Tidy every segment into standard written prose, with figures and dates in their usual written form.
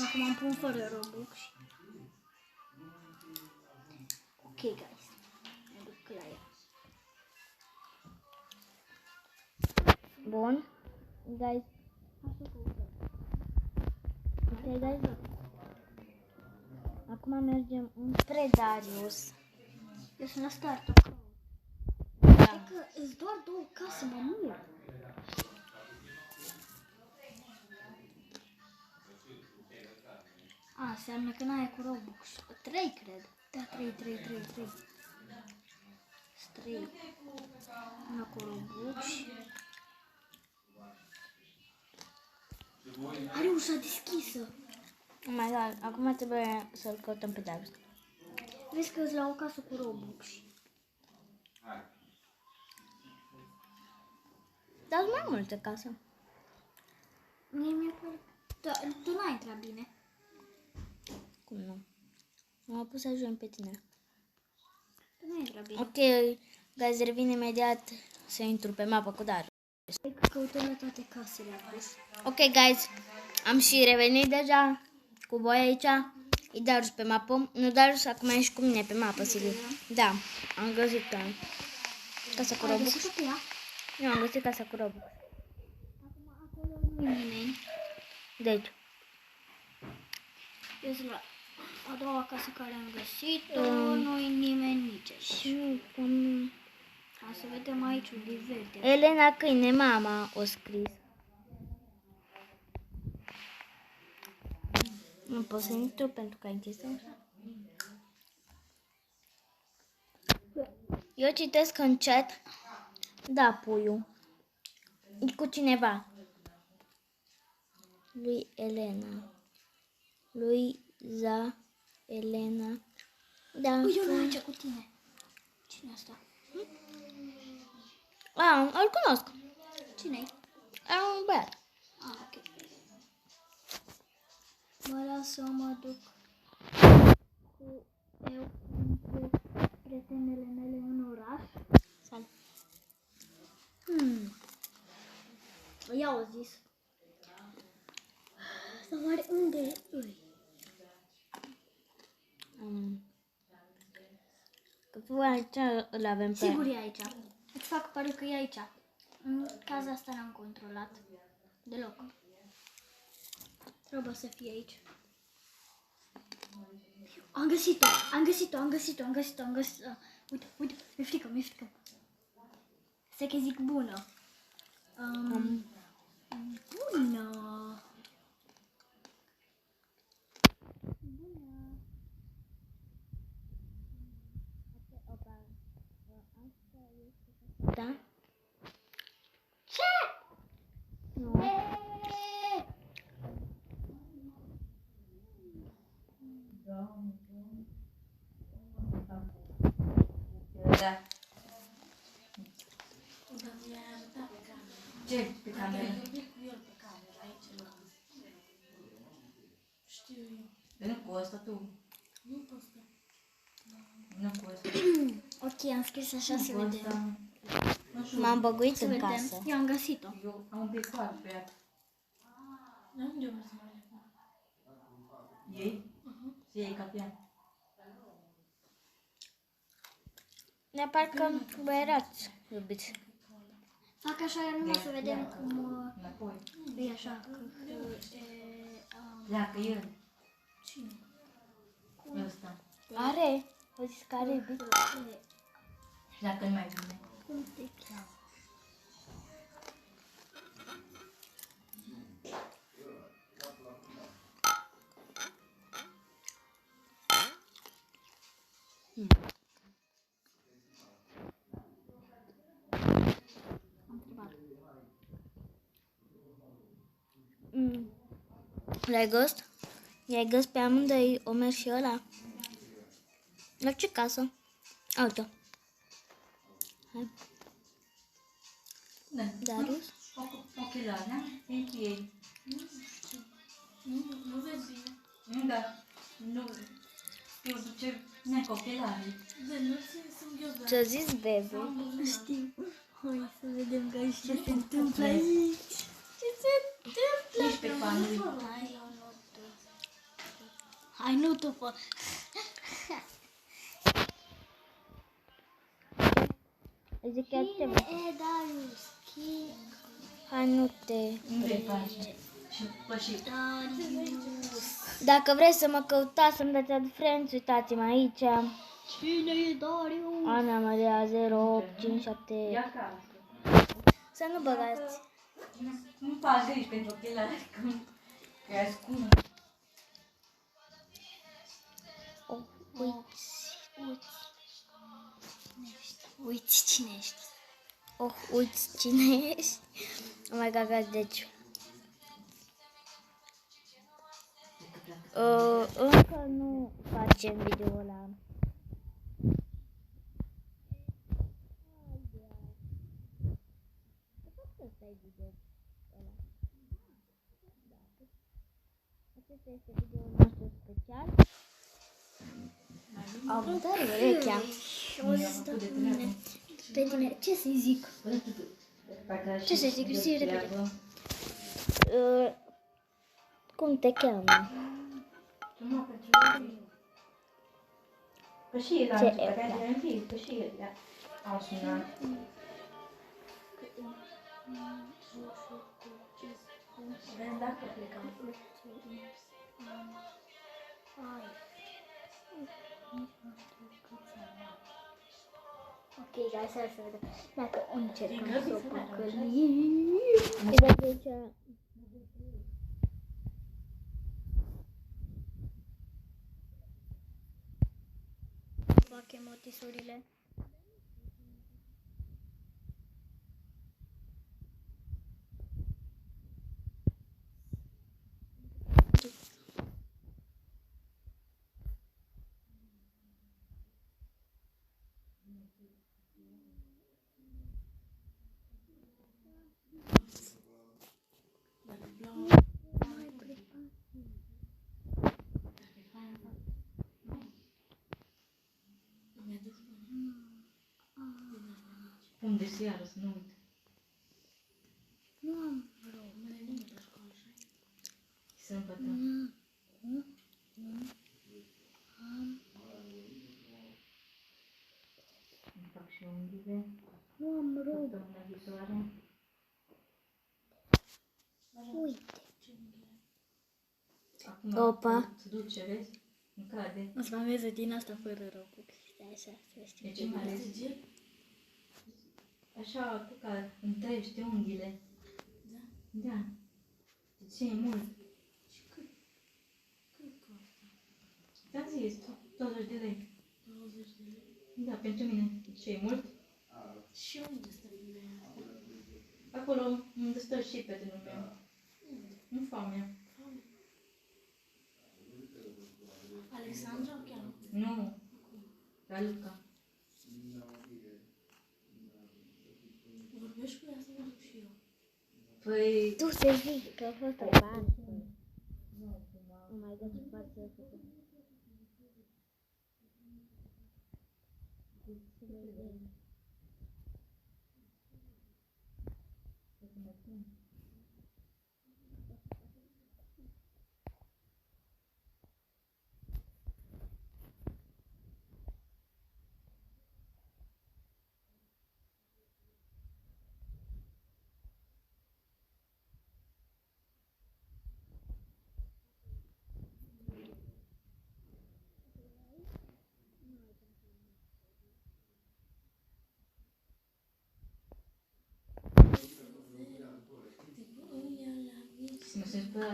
Acum am pun fără Robux. Ok, guys. Mă duc la ea. Bun. Guys. Ok, guys. Acum mergem înspre Darius. Eu sunt la start acolo. Da. Cred că îți doar 2 case, mă mult. A, înseamnă că n-ai cu Robux. 3, cred. Da, 3. 3. Una cu Robux. Are ușa deschisă. Oh my god, acum trebuie să-l căutăm pe Darius. Vezi că îți la o casă cu Robux. Dar mai multe case. Mie mi-a părut... Da, tu n-ai intrat bine. Cum nu? M-am pus să ajung pe tine. Tu n-ai intrat bine. Ok, guys, revin imediat să intru pe mapă cu Darius. Hai că căutăm la toate casele acum. Ok, guys, am și revenit deja cu voi aici. E Darius pe mapă. Nu, Darius, acum ești cu mine pe mapă, sigur. Da, am găsit casa cu Ai Robux. găsit-o pe ea? Eu am găsit casa cu Robux. Acum acolo nu e nimeni. Deci, Eu sunt la a doua casă care am găsit-o. Nu e nimeni nici aici. Hai să vedem aici unde verde. Elena Câine, mama, o scris. Nu pot să intru pentru că ai închis așa. Eu citesc în chat. Da, puiul. E cu cineva. Lui Elena. Luiza Elena. Da. Uite, eu aici cu tine. Cine e asta? Îl cunosc. Cine-i? Un băiat. Ah, ok. Mă las să mă duc cu eu între prietenele mele în oraș. Salut. I-au zis. Să oare unde îi? Că tu aici îl avem pe... Sigur e aici. Îți fac pare că e aici. În caza asta n-am controlat. Deloc. Trebuie să fie aici. Am găsit-o. Uite, mi-e frică. Să că zic bună. Bună. Da? Ce? Nu. Da. Ce? Pe cameră? Nu cu ăsta tu. Nu cu ăsta. Ok, am scris așa să vedem. M-am băguit Să în vedem. casă. Eu am găsit-o. Eu am un picoar pe ea. Ei? Se iei ca pe ea. Ne parcă vă erați iubiți. Fac așa numai să vedem cum Înapoi. e așa. Pleacă el. Cine? Ăsta. Are? O zis că are iubit. Și dacă nu mai vine. Cum te cheamă? Am întrebat. L-ai găsit? I-ai găsit pe amândoi Omer și ăla? La ce casă? Uite. Hai. Da. Darius? Ochelari, da? Pentru ei. Nu vezi bine. Nu, da. Nu. Eu ce ne-ai cu ochelarii. De nu sunt eu, Ce-a zis Bebe? nu știu. Hai să vedem că ce se întâmplă aici. Ce se întâmplă? Ești pe panul. Hai, nu tu fă. Zic chiar te Darius. Hai, nu te... Unde faci? Și pășit. Darius. Dacă vreți să mă căutați, să-mi dați add friends, uitați-mă aici. Cine e Darius? Ana Maria 0857. Ia acasă. Să nu băgați. Nu faci griji pentru ochelari, că e ascuns. Oh, Uiți cine ești. uiți cine ești. Oh my god, deci... încă nu facem video ăla. Acesta este videoul nostru special. Am tare urechea. Pe tine, ce să-i zic? Ce să zic? Zi repede. Cum te cheamă? Că și el a Ce început, că ai zis, că și el au sunat. Vezi dacă plecăm. Ok, hai să vedem. Dacă încercăm să o păcălim. Fac emotisurile. Unde se iară, să nu uit. Nu am vreo. Sâmbătă. Îmi fac și unghiile. Nu am vreo. Săptămâna viitoare. Uite. Acum Opa. se duce, vezi? Îmi cade. O să fameze din asta fără robux. Stai așa, să știi. De ce mai ales? Așa, tu ca întrești unghiile. Da? Da. De ce e mult? Și cât? Cât costă? Ți-am zis, 20 de lei. 20 de lei? Da, pentru mine. De ce e mult? Și unde stă femeia? Acolo unde stă și prietenul meu. Nu foamea. Alexandra o cheamă? Nu. Raluca. Vorbești cu ea să mă duc și eu. Păi... Tu să zic că a fost o farsă. Oh my god, ce farsă a făcut.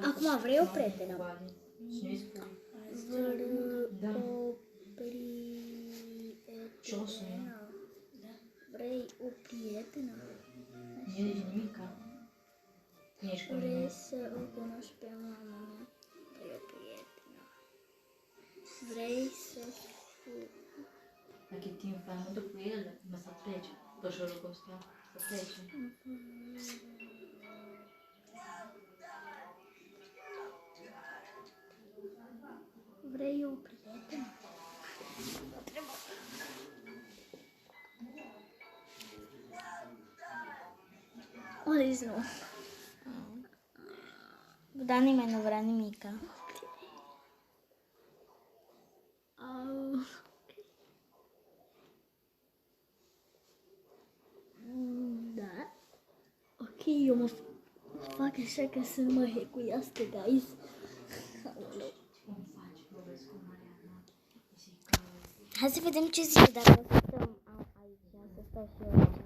Acum vrei o prietenă? Da. O prietenă. Ce o sună? Vrei o prietenă? Nu ești nimica. Nu ești cu Vrei mine. să o cunoști pe mama mea? Vrei o prietenă? Vrei să... Dacă e timp, mă duc cu el, mă să plece. Pășorul ăsta, să plece. Vrei o prietenă? O zis nu. Dar nimeni nu vrea nimica. Da. Ok, eu mă fac așa ca să nu mă hecuiască, guys. Hai să vedem ce zice dacă o să stăm aici. Să stau și eu aici.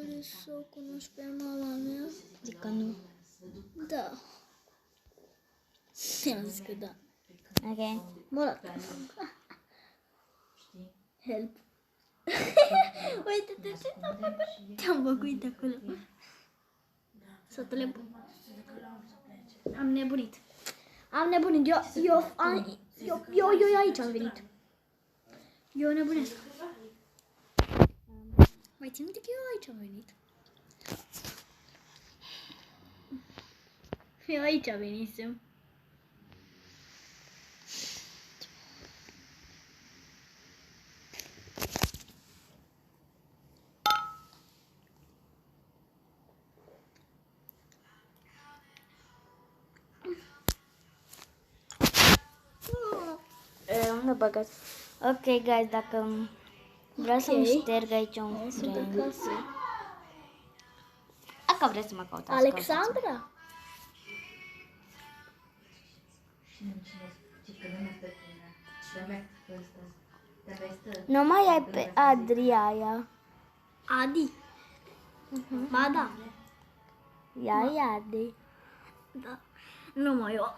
Vrei să o cunoști pe mama mea? Zic că nu. Da. I-am zis că da. Ok. Mă rog. Help. Uite-te, te-am băguit acolo. Sătule bun. Am nebunit. Am nebunit. Eu aici am venit. Eu nebunesc. Mai țin minte că eu aici am venit. Eu aici venisem. Nu băgați. Ok, guys, dacă vreau să-mi șterg aici un Sunt friend. acasă. Dacă vreți să mă căutați. Alexandra? Nu mai ai pe Adriaia. Adi. Ba da. Ia Adi. Da. Nu mai eu.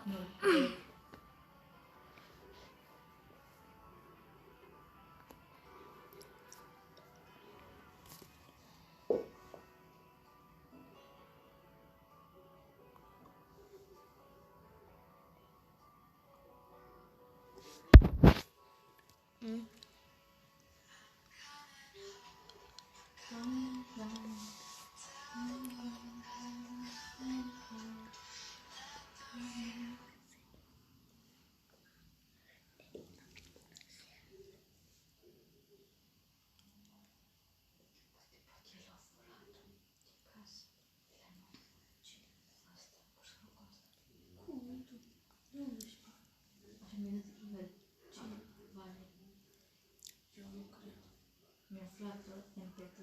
Mi-a aflat MP3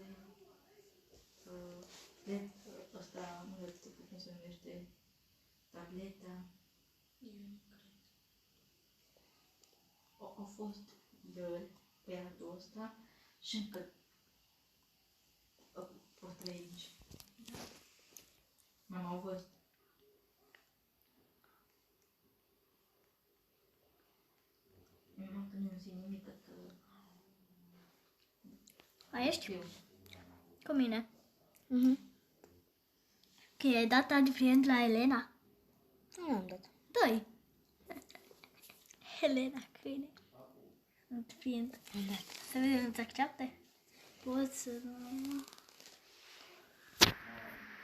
ăsta, nu știu cum se numește, tableta. Au fost de băiatul ăsta și încă o trei aici. M-am auzit. Numai că nu zic nimic că Mai ești? știu. Cu mine. Că ai dat adfriend la Elena? Nu am dat. Doi. Elena, câine. Adfriend. Am dat. Să vedem, îți accepte? Pot să...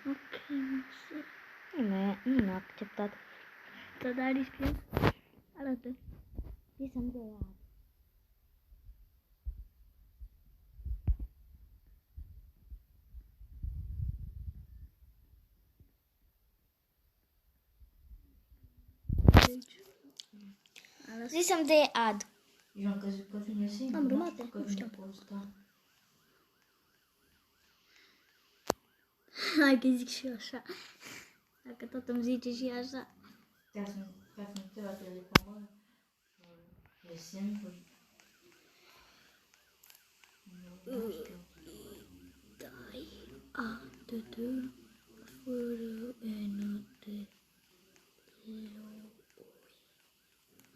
Ok, nu știu. Nu mi-a acceptat. Ți-a dat adfriend? Arată. Zi să-mi dea ea. Zi să-mi dea ad. Eu am crezut că vine singur. Am rumate, Că nu vine știu. pe ăsta. Hai că zic și eu așa. Dacă tot îmi zice și așa. Ca să-mi te la telecomandă. E singur. Nu știu. Dai atât fără enote.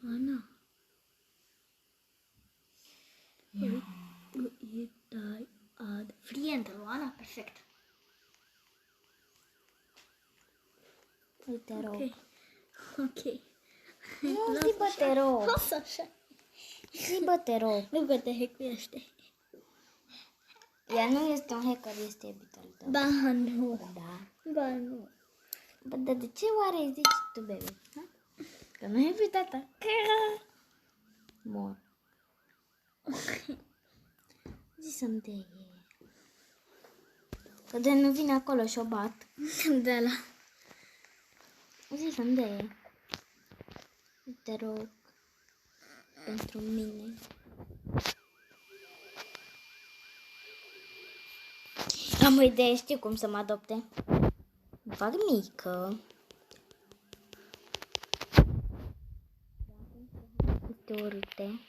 Ana. Îi dai ad. Frientă, Ana, perfect. Uite, rog. Ok. Ok. Nu, zi bă, te rog. Lasă așa. Zi bă, te rog. Nu că te hecuiește. Ea nu este un hacker, este iubitul tău. Ba nu. Da. Ba nu. Bă, dar de ce oare îi zici tu, bebe? Ha? Că nu e iubita. Mor. Zi să-mi dea ei. Că de nu vine acolo și o bat. De la. Zi să-mi dea ei. Te rog. pentru mine. Am o idee, știu cum să mă adopte. Mă fac mică. Turte.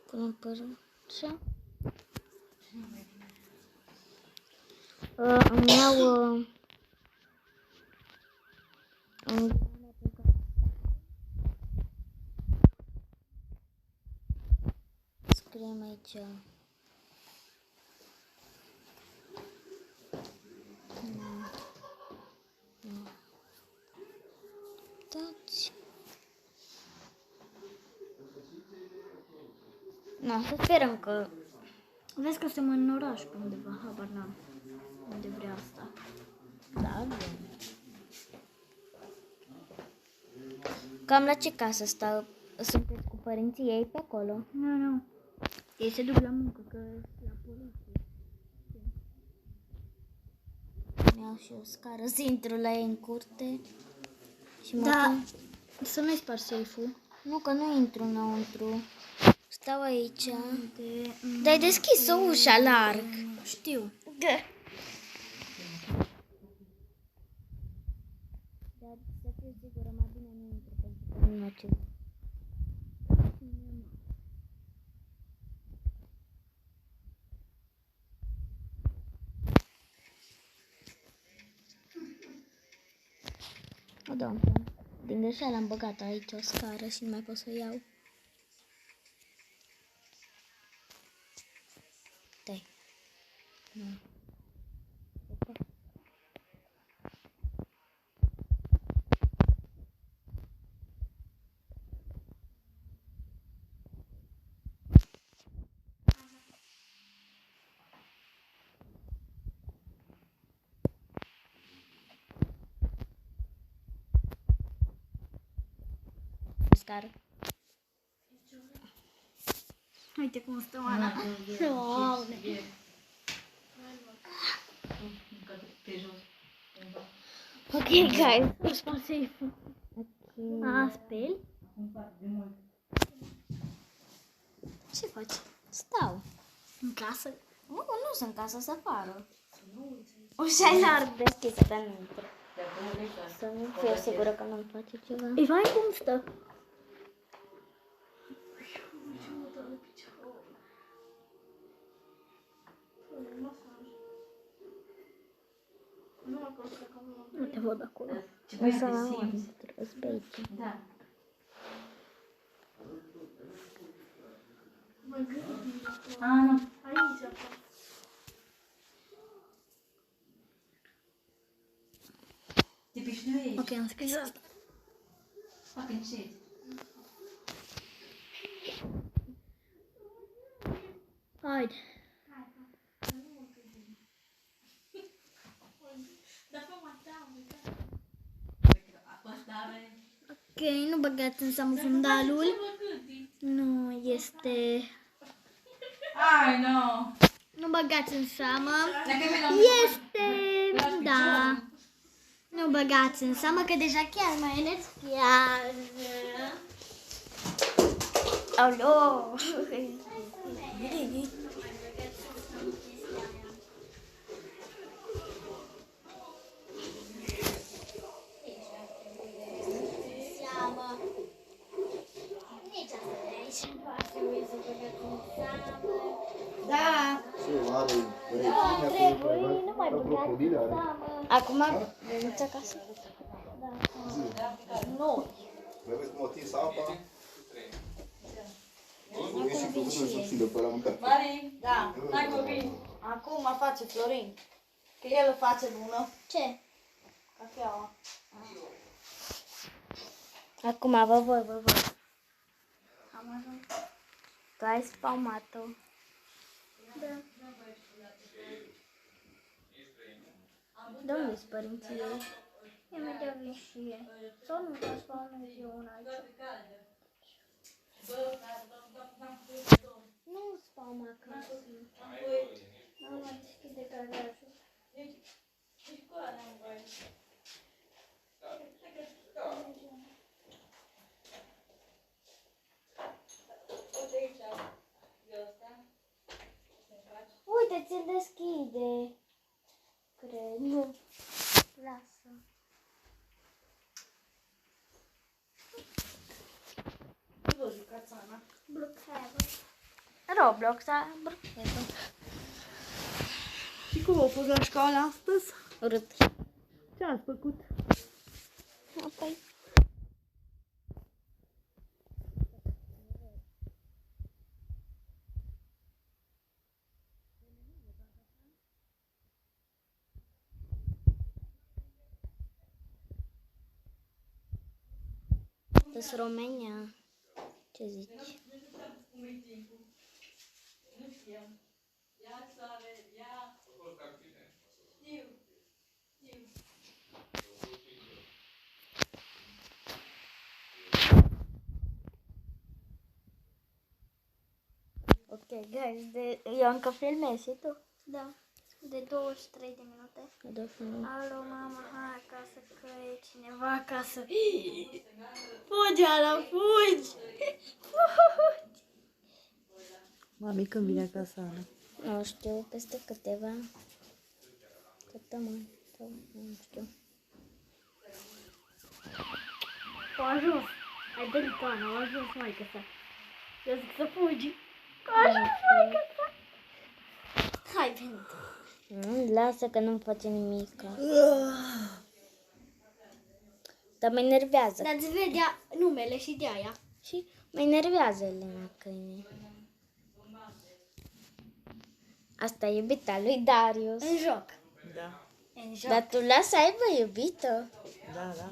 Punem părul așa. Îmi iau scriem aici dați. Na, să sperăm că Vezi că suntem în oraș pe undeva, habar n-am unde vrea asta. da, bine. Cam la ce casă stau? Sunteți cu părinții ei pe acolo? Nu. Ei se duc la muncă, că la poliție. Mi-au și o scară să intru la ei în curte. Și mă Da, să nu-i spar safe-ul. Nu, că nu intru înăuntru. Stau aici. De... Dar ai deschis o ușa larg. Știu. Dar să fiu sigură, mai bine nu intru pentru că nu ce. O, Doamne, din greșeală am băgat aici o scară și nu mai pot să o iau. Stai. Nu. Opa. Scară. Uite cum stă Ana. Doamne. Ok, guys. Nu spar safe-ul. Ok. A, speli? Ce faci? Stau. În casă? Nu sunt în casă, să afară. Ușa e larg deschisă, dar nu intră. Să nu fiu sigură că nu-mi face ceva. Ei, vai cum stă. Nu te văd acolo. Ce O băiat să de am simți. trebuie să pe aici. Da. A, nu. Te pișnuiești. Ok, am scris asta. Fac încet. Haide. Ok, nu băgați în seamă fundalul. Nu este... Ai, nu. Nu băgați în seamă. Dacă Este... Da. Nu băgați în seamă că deja chiar mai ales chiar... Alo! Da. Ce are reține, Nu mai băgați crocodile în are. seamă. Acum veniți acasă? Noi. Vezi cum o tins apa? Nu e și cuvântul subțire pe la mâncat. Mari, da, hai copii. Acum face Florin. Că el o face bună. Ce? Cafeaua. Acum vă văd. Am ajuns. Tu ai spaumat-o. Da. De unde sunt părinții ei? Imediat vin și ei. Sau nu, ca spawnez eu una aici. Nu spauma acasă. Nu mai deschide garajul. Uite, ți-l deschide. Cred. Nu. Lasă. Vă jucați, Ana. Brookhaven. Roblox, da? Brookhaven. Și cum a fost la școală astăzi? Urât. Ce ați făcut? Apoi. Des România. Ce zici? Ok, guys, eu încă filmez și tu? Da. De 23 de minute. Da, film. Alo, mama, hai acasă că e cineva acasă. Fugi, Ana, fugi! Fugi! Mami, când vine acasă, Ana? Nu știu, peste câteva săptămâni. Sau nu știu. Au ajuns. Ai venit, Ana, au ajuns maică sa. Eu zic să fugi. Au ajuns maică sa. Hai, venit. Lasă că nu-mi face nimic. Dar mă enervează. Dar îți vedea numele și de aia. Și mă enervează Elena câine. Asta e iubita lui Darius. În joc. Da. În joc. Dar tu lasă să aibă iubită. Da, da.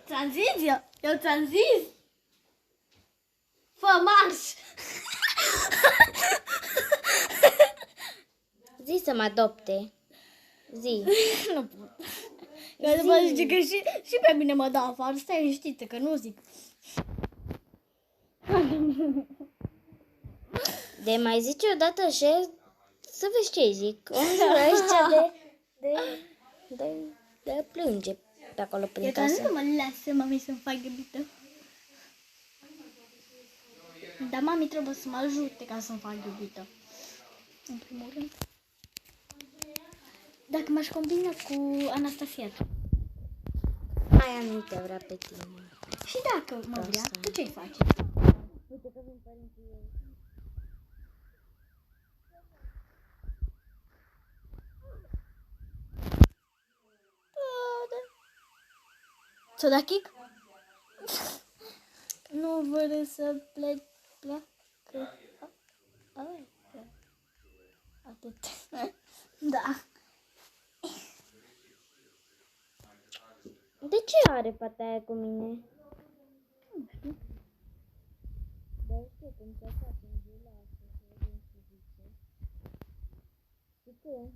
Ți-am zis eu ți-am zis. Fă marș. Zi să mă adopte. Zi. Nu pot. Că după zice că și pe mine mă dau afară. Stai liniștită că nu zic. De mai zice odată așa, să vezi ce zic. Omul ăștia de plânge pe acolo prin Eu casă. nu mă lasă mami să-mi fac iubită. Dar mami trebuie să mă ajute ca să-mi fac iubită. În primul rând. Dacă m-aș combina cu Anastasia. Aia nu te vrea pe tine. Și dacă mă vrea, tu ce-i faci? Uite că vin părinții ei. Ți-o da kick? Nu vor să pleacă. Atât. Da. De ce are fata aia cu mine? Nu știu. Dar știu cum se face în vilață, să vedem ce zice. Și tu?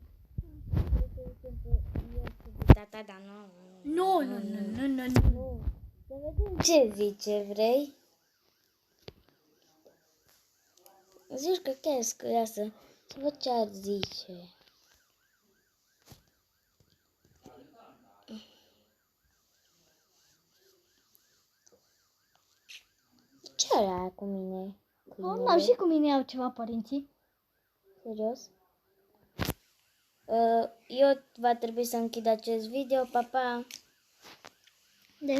Cred că e simplu, eu cu tata, dar nu. Nu. Să vedem ce zice, vrei? Zici că chiar e scurioasă. Să văd ce ar zice. Ce are aia cu mine? Mama, și cu mine au ceva părinții. Serios? Eu va trebui să închid acest video. Pa, pa!